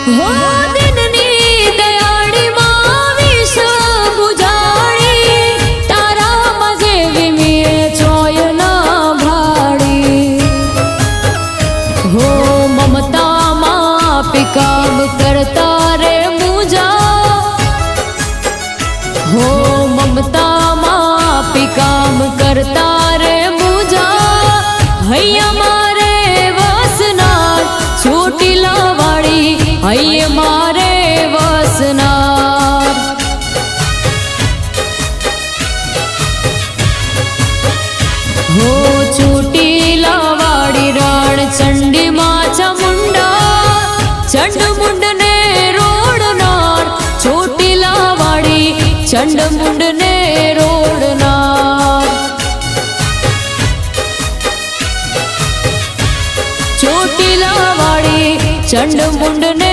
हो दिननी दयाळी माविष बुजाळी तारा मजे विमिये चोयना भाड़ी हो ममता मापी काम करता रे मुजा हो ममता मापी काम करता रे मुजा हैया मारे वसनार छोटीला वाड़ी हैया मारे वसनार हो छोटीला वाड़ी रण चंडी माचा मुंडा चंड मुंड ने रोडनार छोटीला वाड़ी चंड मुंड ने रोडनार छोटीला वाड़ी चंड मुंड